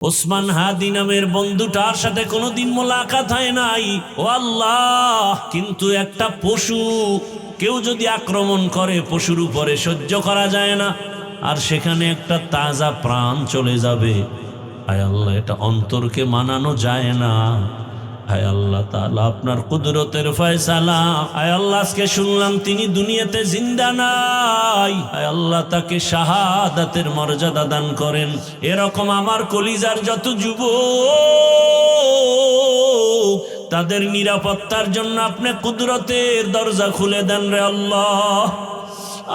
ওসমান হাদি নামের বন্ধুটার সাথে কোনোদিন মোলাকাত হয় নাই। ও আল্লাহ, কিন্তু একটা পশু কেউ যদি আক্রমণ করে পশুর উপরে সহ্য করা যায় না, আর সেখানে একটা তাজা প্রাণ চলে যাবে। হায় আল্লাহ, এটা অন্তরকে মানানো যায় না। হায় আল্লাহ তাআলা, আপনার কুদরতের ফয়সালা। হায় আল্লাহ, আজকে শুনলাম তিনি দুনিয়াতে জিন্দা নাই। হায় আল্লাহ, তাকে শাহাদাতের মর্যাদা দান করেন। এরকম আমার কলিজার যত যুবক, তাদের নিরাপত্তার জন্য আপনি কুদরতের দরজা খুলে দেন রে আল্লাহ।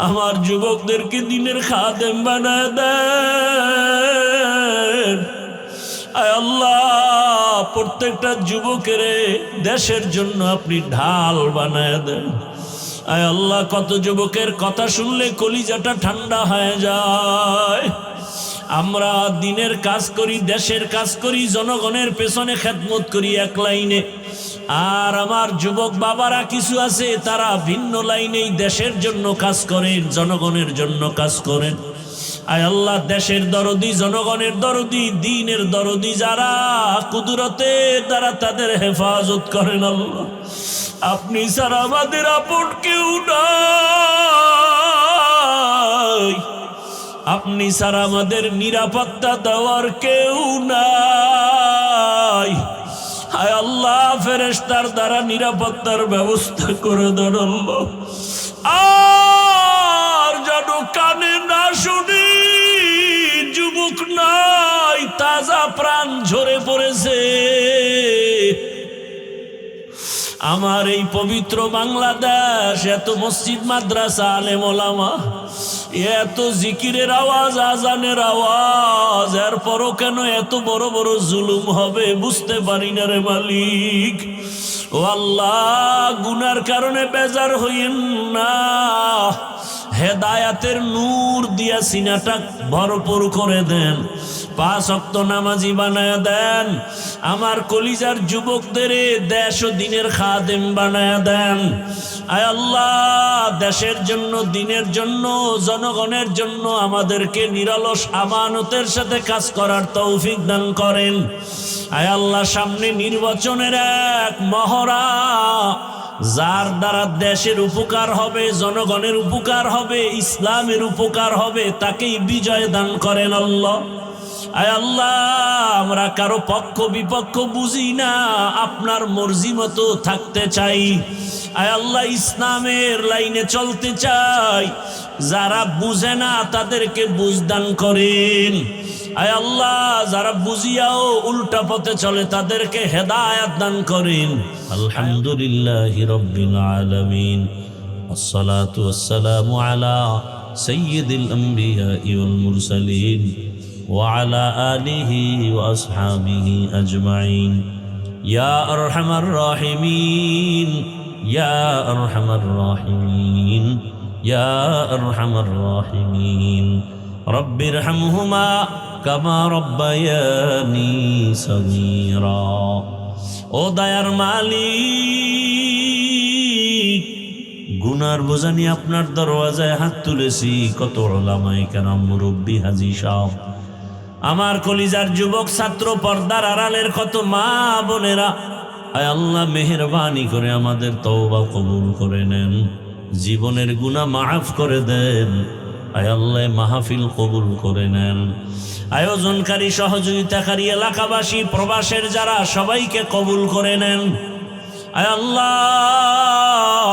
আমার যুবকদেরকে দিনের খাদেম বানায় দেন। আয় আল্লাহ, প্রত্যেকটা যুবকের দেশের জন্য আপনি ঢাল বানায় দেন। আয় আল্লাহ, কত যুবকের কথা শুনলে কলিজাটা ঠান্ডা হয়ে যায়। আমরা দিনের কাজ করি, দেশের কাজ করি, জনগণের পেছনে খেদমত করি এক লাইনে, আর আমার যুবক বাবারা কিছু আছে তারা ভিন্ন লাইনেই দেশের জন্য কাজ করেন, জনগণের জন্য কাজ করেন। আয় আল্লাহ, দেশের দরদি, জনগণের দরদি, দ্বীনের দরদি যারা, কুদরতের দ্বারা তাদের হেফাজত করেন আল্লাহ। আপনি ছাড়া আমাদের আপন কেউ নাই, আপনি ছাড়া আমাদের নিরাপত্তা দেওয়ার কেউ নাই। হায় আল্লাহ, ফেরেশতার দ্বারা নিরাপত্তার ব্যবস্থা করে দেন আল্লাহ। আর যেন কানে না শুনি, যুবক নাই, তাজা প্রাণ ঝরে পড়েছে। আমার এই পবিত্র বাংলাদেশ, এত মসজিদ মাদ্রাসা আলেম ওলামা, এত জিকিরের আওয়াজ, আজানের আওয়াজ, এরপরও কেন এত বড় বড় জুলুম হবে বুঝতে পারি না রে মালিক। ও আল্লাহ, গুনার কারণে বেজার হইেন না, হেদায়াতের নূর দিয়া সিনাটা ভরপুর করে দেন, 5 ওয়াক্ত নামাজি বানায়া দেন। আমার কলিজার যুবকদের দেশ ও দিনের খাদেম বানায়া দেন। আয় আল্লাহ, দেশের জন্য, দিনের জন্য, জনগণের জন্য আমাদেরকে নিরলস আমানতের সাথে কাজ করার তৌফিক দান করেন। আয় আল্লাহ, সামনে নির্বাচনের এক মহড়া, যার দ্বারা দেশের উপকার হবে, জনগণের উপকার হবে, ইসলামের উপকার হবে, তাকেই বিজয় দান করেন আল্লাহ। আয় আল্লাহ, আমরা কারো পক্ষ বিপক্ষ বুঝি না, আপনার মর্জি মতো থাকতে চাই। আয় আল্লাহ, ইসলামের লাইনে চলতে চাই। যারা বুঝে না তাদেরকে বুঝ দান করেন। আয় আল্লাহ, যারা বুঝিয়াও উল্টা পথে চলে তাদেরকে হেদায়েত দান করেন। আলহামদুলিল্লাহি রাব্বিল আলামিন, আসসালাতু ওয়াসসালামু আলা সাইয়্যিদিল আমবিয়া ওয়াল মুরসালিন ওয়া আলা আলিহি ওয়া আসহাবিহি আজমাইন। ইয়া আরহামার রাহিমিন, ইয়া আরহামার রাহিমিন, ইয়া আরহামার রাহিমিন। রব্বিরহামহুমা কামা রব্বায়ানি সগীরা। ও দয়ার মালিক, গুনার বোঝা নিয়ে আপনার দরওয়াজায় হাত তুলেছি। কত উলামায়ে কেরাম, মুরব্বী, হাজী সাহেব, আমার কলিজার যুবক ছাত্র, পর্দার আড়ালের কত মা বোনেরা, আয় আল্লাহ, মেহেরবানি করে আমাদের তওবা কবুল করে নেন, জীবনের গুনাহ মাফ করে দেন। আয় আল্লাহ, মাহফিল কবুল করে নেন। আয়োজনকারী, সহযোগিতাকারী, এলাকাবাসী, প্রবাসের যারা, সবাইকে কবুল করে নেন। আয় আল্লাহ,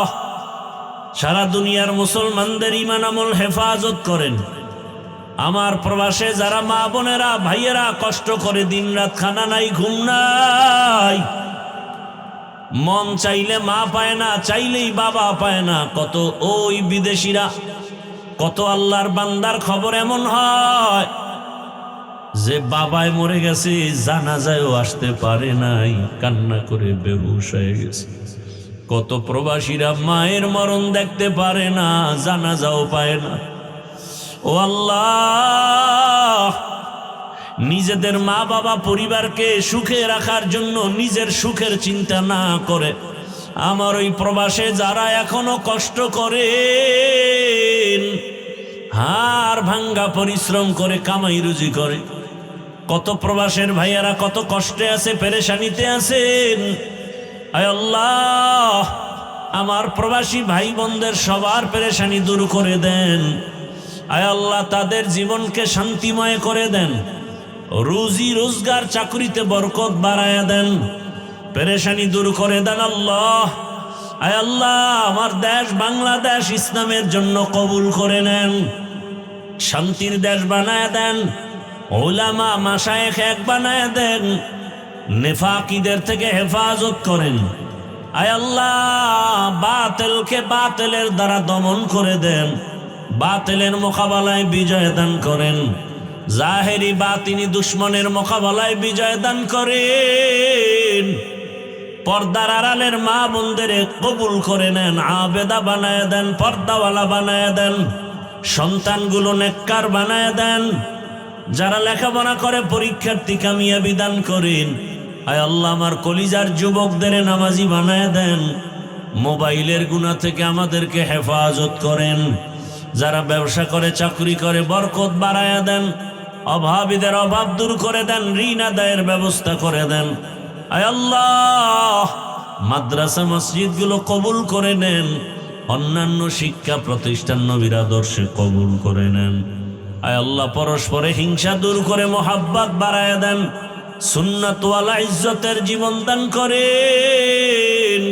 সারা দুনিয়ার মুসলমানদের ঈমান আমল হেফাজত করেন। আমার প্রবাসে যারা মা বোনেরা, ভাইয়েরা কষ্ট করে দিন রাত, খানা নাই, ঘুম নাই, মন চাইলে মা পায় না, চাইলেই বাবা পায় না। কত ওই বিদেশিরা, কত আল্লাহর বান্দার খবর এমন হয় যে বাবায় মরে গেছে, জানাজায়ও আসতে পারে নাই, কান্না করে বেহুশ হয়ে গেছে। কত প্রবাসীরা মায়ের মরণ দেখতে পারে না, জানাজাও পায় না। ও আল্লাহ, নিজেদের মা বাবা পরিবারকে সুখে রাখার জন্য নিজের সুখের চিন্তা না করে আমার ওই প্রবাসে যারা এখনো কষ্ট করেন, হাড় ভাঙ্গা পরিশ্রম করে কামাই রুজি করে, কত প্রবাসের ভাইয়ারা কত কষ্টে আছে, পেরেশানিতে আছেন। আয় আল্লাহ, আমার প্রবাসী ভাই বোনদের সবার পেরেশানি দূর করে দেন। আয় আল্লাহ, তাদের জীবনকে শান্তিময় করে দেন, রুজি রোজগার চাকরিতে বরকত বাড়ায়া দেন, পেরেশানি দূর করে দেন আল্লাহ। আয় আল্লাহ, আমার দেশ বাংলাদেশ ইসলামের জন্য কবুল করে নেন, শান্তির দেশ বানায় দেন, উলামা মাশায়েখ এক বানায় দেন, নেফাকিদের থেকে হেফাজত করেন। আয় আল্লাহ, বাতিলকে বাতিলের দ্বারা দমন করে দেন, বাতিলের মোকাবেলায় বিজয় দান করেন, জাহেরি বাতিনি দুশ্মনের মোকাবেলায় বিজয় দান করেন। পর্দার আড়ালের মা বোনদের কবুল করে নেন, আবেদা বানায় দেন, পর্দাওয়ালা বানায় দেন, সন্তানগুলো নেককার বানায় দেন, যারা লেখাপড়া করে পরীক্ষার্থী কামিয়াবি দান করেন। আয় আল্লাহ, আমার কলিজার যুবকদের নামাজি বানায় দেন, মোবাইলের গুনাহ থেকে আমাদেরকে হেফাজত করেন। যারা ব্যবসা করে চাকরি করে বরকত বাড়ায়া দেন, অভাবীদের অভাব দূর করে দেন, ঋণ আদায়ের ব্যবস্থা করে দেন। আয় আল্লাহ, মাদ্রাসা মসজিদগুলো কবুল করে নেন, অন্যান্য শিক্ষা প্রতিষ্ঠান নবীর আদর্শে কবুল করে নেন। আয় আল্লাহ, পরস্পরে হিংসা দূর করে মোহাব্বত বাড়ায়া দেন, সুন্নাতওয়ালা ইজ্জতের জীবন দান করেন।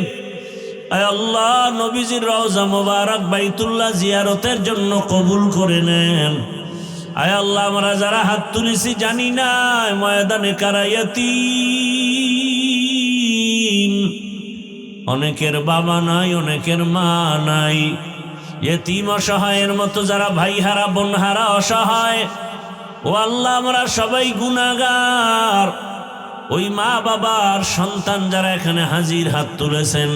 আয় আল্লাহ, নবীজির রওজা মোবারক বাইতুল্লাহ জিয়ারতের জন্য কবুল করে নেন। আয় আল্লাহ, আমরা যারা হাত তুলেছি জানি না ময়দানে কারা ইয়াতীম, অনেকের বাবা নাই, অনেকের মা নাই, ইয়েতিম অসহায়ের মতো যারা ভাই হারা বোন হারা অসহায়, ও আল্লাহ, আমরা সবাই গুনাহগার। ওই মা বাবার সন্তান যারা এখানে হাজির হাত তুলেছেন,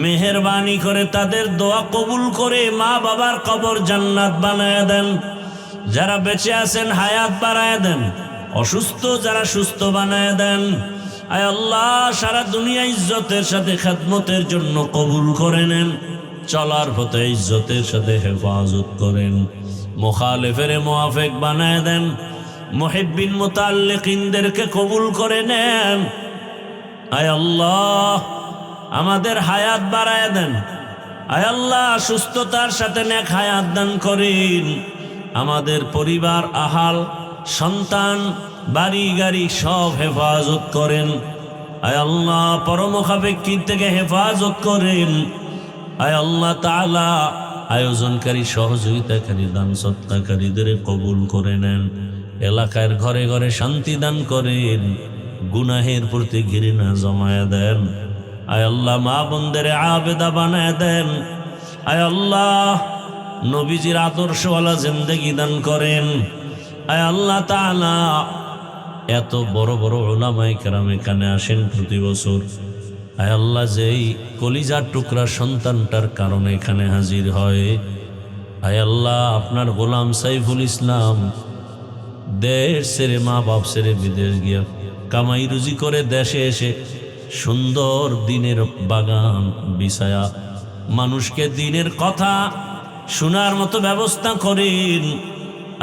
মেহেরবানি করে তাদের দোয়া কবুল করে মা বাবার কবর জান্নাত বানায় দেন। যারা বেঁচে আছেন হায়াত বাড়ায় দেন, অসুস্থ যারা সুস্থ বানায় দেন। আয় আল্লাহ, সারা দুনিয়া ইজ্জতের সাথে খেদমতের জন্য কবুল করে নেন, চলার পথে ইজ্জতের সাথে হেফাজত করেন, মুখালিফের মুআফিক বানায় দেন, মুহিব্বিন মুতাআল্লিকিনদেরকে কবুল করে নেন। আয় আল্লাহ, আমাদের হায়াত বাড়ায় দেন। আয় আল্লাহ, সুস্থতার সাথে নেক হায়াত দান করেন। আমাদের পরিবার, আহাল, সন্তান, বাড়ি গাড়ি সব হেফাজত করেন। আয় আল্লাহ, পরমুখাপেক্ষী থেকে হেফাজত করেন। আয় আল্লাহ তাআলা, আয়োজনকারী সহযোগিতাকারী দান সৎকারীদের কবুল করে নেন। এলাকার ঘরে ঘরে শান্তি দান করেন, গুনাহের প্রতি ঘৃণা জমায় দেন। আয় আল্লাহ, মা বোনদের আবেদা বানায় দেন। আয় আল্লাহ, নবীজির আদর্শওয়ালা জিন্দেগি দান করেন। আয় আল্লাহ তাআলা, এত বড় বড় উলামায়ে কেরাম এখানে আসেন প্রতি বছর। আয় আল্লাহ, যেই কলিজার টুকরা সন্তানটার কারণে এখানে হাজির হয়, আয় আল্লাহ, আপনার গোলাম সাইফুল ইসলাম দেশ ছেড়ে, মা বাপ ছেড়ে বিদেশ গিয়া কামাই রুজি করে দেশে এসে সুন্দর দিনের বাগান বিছায়া মানুষকে দিনের কথা শোনার মতো ব্যবস্থা করেন।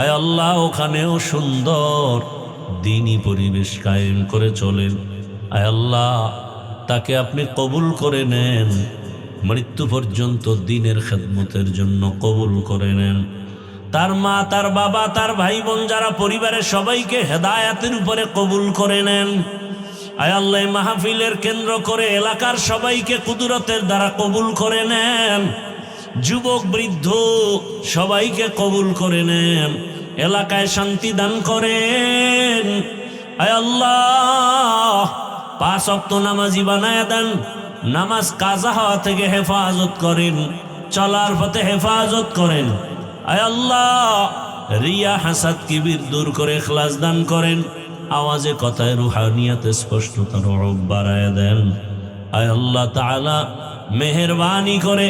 আয় আল্লাহ, ওখানেও সুন্দর দিনী পরিবেশ কায়েম করে চলেন। আয় আল্লাহ, তাকে আপনি কবুল করে নেন, মৃত্যু পর্যন্ত দিনের খেদমতের জন্য কবুল করে নেন। তার মা, তার বাবা, তার ভাই বোন যারা পরিবারের সবাইকে হেদায়েতের উপরে কবুল করে নেন। আয় আল্লাহ, মাহফিলের কেন্দ্র করে এলাকার সবাইকে কুদরতের দ্বারা কবুল করে নেন। যুবক বৃদ্ধ সবাইকে কবুল করে নেন, এলাকায় শান্তি দান করেন। আয় আল্লাহ, 5 ওয়াক্ত নামাজি বানায় দেন, নামাজ কাজা হওয়া থেকে হেফাজত করেন, চলার পথে হেফাজত করেন। আয় আল্লাহ, রিয়া হাসাদ কিবির দূর করে ইখলাস দান করেন, আওয়াজে কথায় রুহানিয়াতে স্পষ্টতার রব বাড়ায় দেন। আয় আল্লাহ তাআলা, মেহেরবানি করে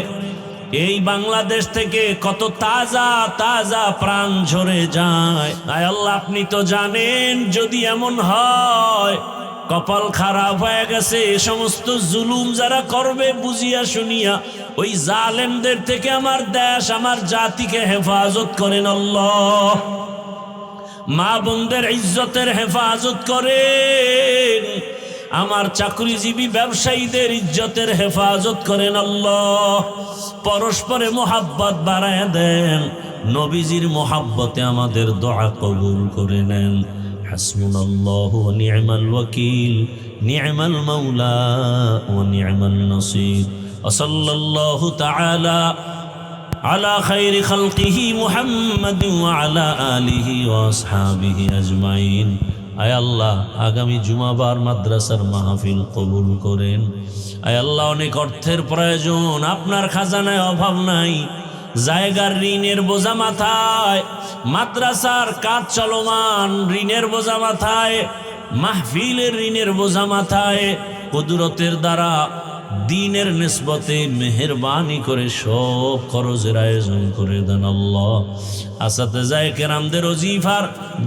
এই বাংলাদেশ থেকে কত তাজা তাজা প্রাণ ঝরে যায়। আয় আল্লাহ, আপনি তো জানেন, যদি এমন হয় কপাল খারাপ হয়ে গেছে, এ সমস্ত জুলুম যারা করবে বুঝিয়া শুনিয়া, ওই জালেমদের থেকে আমার দেশ, আমার জাতিকে হেফাজত করেন আল্লাহ। মা বোনদের ইজ্জতের হেফাজত করেন, আমার চাকরিজীবী ব্যবসায়ীদের ইজ্জতের হেফাজত করেন আল্লাহ। পরস্পরে মোহাব্বত বাড়ায় দেন, নবীজির মোহাব্বতে আমাদের দোয়া কবুল করে নেন। হাসবুনাল্লাহু ওয়া নি'মাল ওয়াকিল, নি'মাল মাওলা ওয়া নি'মান নাসির। ওয়া সাল্লাল্লাহু তাআলা আলা খায়রি খালকিহি মুহাম্মাদিন ওয়া আলা আলিহি ওয়া আসহাবিহি আজমাইন। আয় আল্লাহ, আগামী জুমাবার মাদ্রাসার মাহফিল কবুল করেন। আয় আল্লাহ, অনেক অর্থের প্রয়োজন, আপনার খাজানায় অভাব নাই। জায়গার ঋণের বোঝা মাথায়, মাদ্রাসার কাজ চলমান, ঋণের বোঝা মাথায়, মাহফিলের ঋণের বোঝা মাথায়, কুদরতের দ্বারা দিনের নিসবতে মেহেরবানি করে সব খরচের আয়োজন করে দেন আল্লাহ। আসাতেজায়ে কেরামদের ওজিফার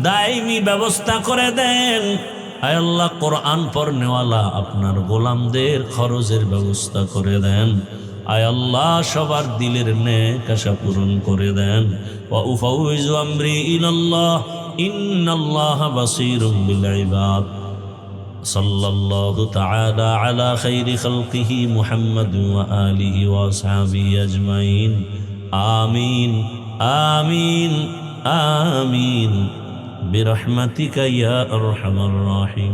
দায়মি ব্যবস্থা করে দেন। আয় আল্লাহ, কোরআন পড়নেওয়ালা আপনার গোলামদের খরচের ব্যবস্থা করে দেন। আয় আল্লাহ, সবার দিলের নেক আশা পূরণ করে দেন। ওয়া উফাউযু আমরি ইলাল্লাহ, ইন্নাল্লাহা বাসীরুম বিল ইবাদ। সাল্লাল্লাহু তাআলা আলা খায়রি খালকিহি মুহাম্মাদ ওয়া আলিহি ওয়া আসহাবিহি আজমাইন। আমিন আমিন আমিন বিরহমাতিকা ইয়া আরহামার রাহিম।